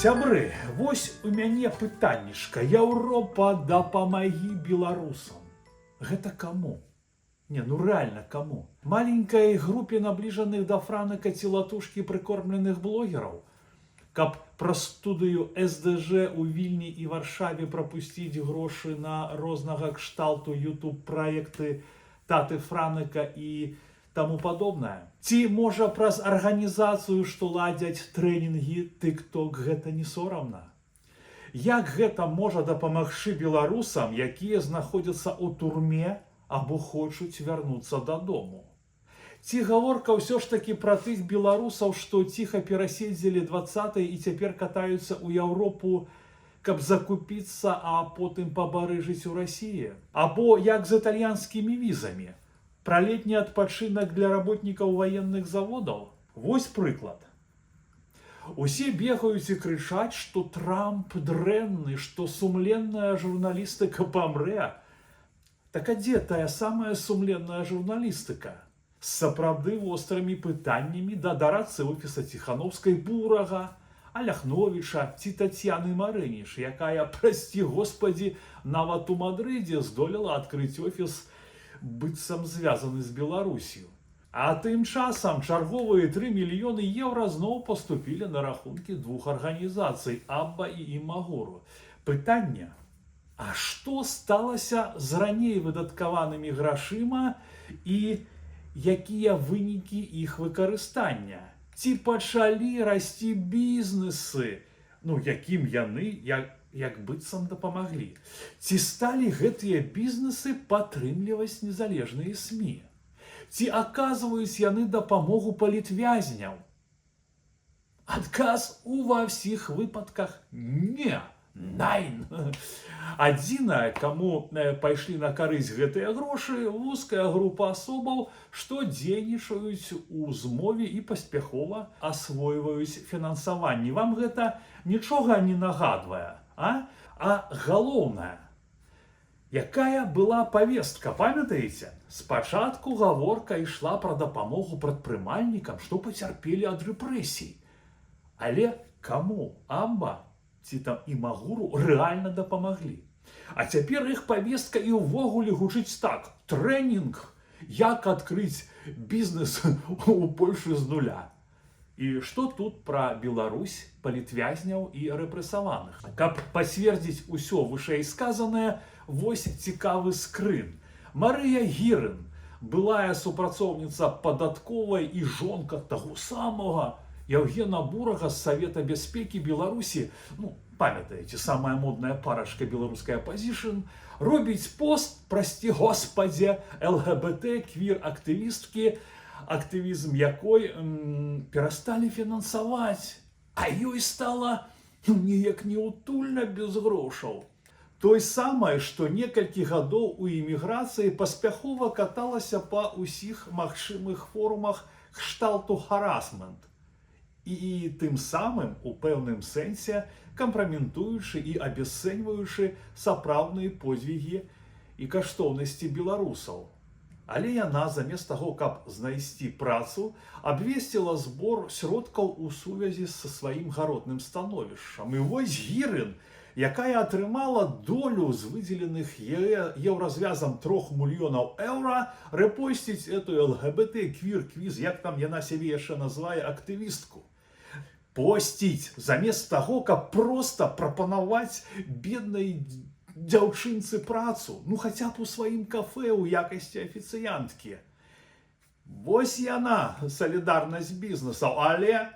Сябры, вось у мяне пытаннішка. Еўропа, дапамагі беларусам. Гэта каму? Не, ну реально кому? Маленькой группе наближенных до Франака ці латушкі прикормленных блогераў? Каб праз студыю СДЖ у Вільні і Варшаве прапусціць грошы на рознага кшталту YouTube-праекты Таты Франака і таму падобнае. Ці можа праз арганізацыю, што ладзяць трэнінгі TikTok, гэта не сорамна? Як гэта можа дапамагчы беларусам, якія знаходзяцца ў турме або хочуць вярнуцца дадому? Ці гаворка ўсё ж такі пра тых беларусаў, што ціха пераседзелі 20-е і цяпер катаюцца ў Еўропу, каб закупіцца, а потым пабарыжыць у Расіі? Або як з італьянскімі візамі? Пра летні адпачынак для работнікаў ваенных заводаў? Вось прыклад. Усе бегаюць і крычаць, што Трамп дрэнны, што сумленная журналістыка памрэ. Так а дзе тая самая сумленная журналістыка? З сапраўды вострымі пытаннямі да дарадцы офіса Ціхановскай Бурага, Аляхновіча ці Тацьяны Марыніш, якая, прасці господі, нават у Мадрыдзе здолела адкрыць офіс, быццам звязаны з Беларусію. А тым часам чарговыя 3 мільёны еўра зноў паступілі на рахункі двух арганізацый Абба і Імагуру. Пытанне: а што сталася з раней выдаткаванымі грашыма і якія вынікі іх выкарыстання? Ці пачалі расці бізнесы, якім яны як быццам дапамаглі? Ці сталі гэтыя бізнесы падтрымліваць незалежныя СМІ? Ці аказваюць яны дапамогу палітвязням? Адказ ува ўсіх выпадках не. Найн. Адзінае, каму пайшлі на карысць гэтыя грошы, вузкая група асобаў, што дзейнічаюць у змове і паспяхова асвойваюць фінансаванне. Вам гэта нічога не нагадвае? А галоўнае, якая была павестка, памятаеце? Спачатку гаворка ішла пра дапамогу прадпрымальнікам, што пацярпелі ад рэпрэсій. Але каму Абба ці там Імагуру рэальна дапамаглі? А цяпер іх павестка і ўвогуле гучыць так: трэнінг, як адкрыць бізнес у Польшы з нуля. І што тут пра Беларусь, палітвязняў і рэпрэсаваных? Каб пацвердзіць усё вышэйсказанае, вось цікавы скрын. Марыя Гірын, былая супрацоўніца падатковай і жонка таго самага Евгена Бурага з Савета бяспекі Беларусі, памятаеце, самая модная парачка беларускай апазішн, робіць пост, прасці господзе, ЛГБТ, квір-актывісткі, актывізм якой перасталі фінансаваць, а ёй стала неяк неутульна без грошаў. Той самае, што некалькі гадоў у эміграцыі паспяхова каталася па ўсіх магчымых форумах кшталту харасмент. І тым самым, у пэўным сэнсе, кампраметуючы і абясцэньваючы сапраўдныя подзвігі і каштоўнасці беларусаў. Але яна, замест таго, каб знайсці працу, абвесціла збор сродкаў у сувязі са сваім гаротным становішчам. І вось Гірын, якая атрымала долю з выдзеленых еўразвязам 3 мільёнаў еўра, рэпосціць эту ЛГБТ квір-квіз, як там яна сябе яшчэ называе, актывістку. Посціць, замест таго, каб проста прапанаваць беднай дзяўчынцы працу, хаця б у сваім кафэ ў якасці афіцыянткі. Вось яна, салідарнасць бізнесаў, але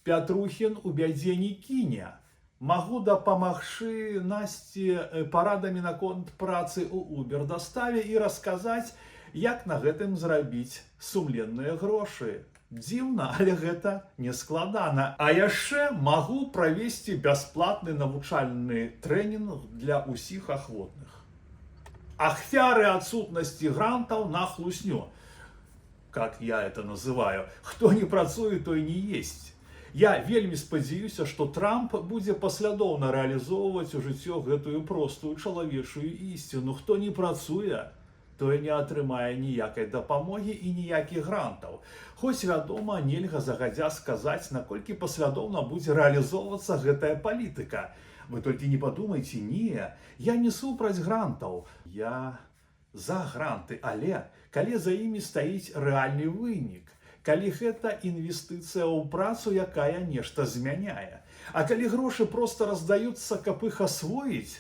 Пятрухін у бядзе не кіне. Магу дапамагчы Насці парадамі наконт працы ў Uber-даставе і расказаць, як на гэтым зрабіць сумленныя грошы. Дзіўна, але гэта не складана. А яшчэ магу правесці бясплатны навучальны трэнінг для ўсіх ахвотных. Ахвяры адсутнасці грантаў на хлусню. Как я это называю. Хто не працуе, той не есть. Я вельмі спадзяюся, што Трамп будзе паслядоўна рэалізоўваць у жыццё гэтую простую чалавечую ісціну. Хто не працуе, той не атрымае ніякай дапамогі і ніякіх грантаў. Хоць, вядома, нельга загадзя сказаць, наколькі паслядоўна будзе рэалізоўвацца гэтая палітыка. Вы толькі не падумайце, не, я не супраць грантаў, я за гранты, але калі за імі стаіць рэальны вынік, калі гэта інвестыцыя ў працу, якая нешта змяняе. А калі грошы проста раздаюцца, каб іх асвоіць,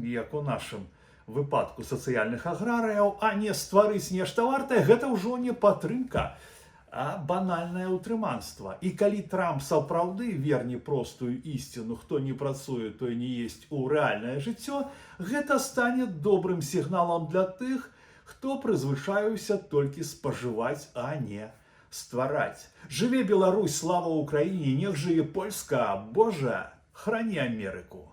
як у нашым выпадку сацыяльных аграрыяў, а не стварыць нешта вартае, гэта ўжо не падтрымка, а банальнае ўтрыманства. І калі Трамп сапраўды верне простую ісціну, хто не працуе, той не есць у рэальнае жыццё, гэта стане добрым сігналам для тых, хто прызвычаіўся толькі спажываць, а не ствараць. Жыве Беларусь, слава Украіне, нех жыве Польска, Божа, храні Амерыку!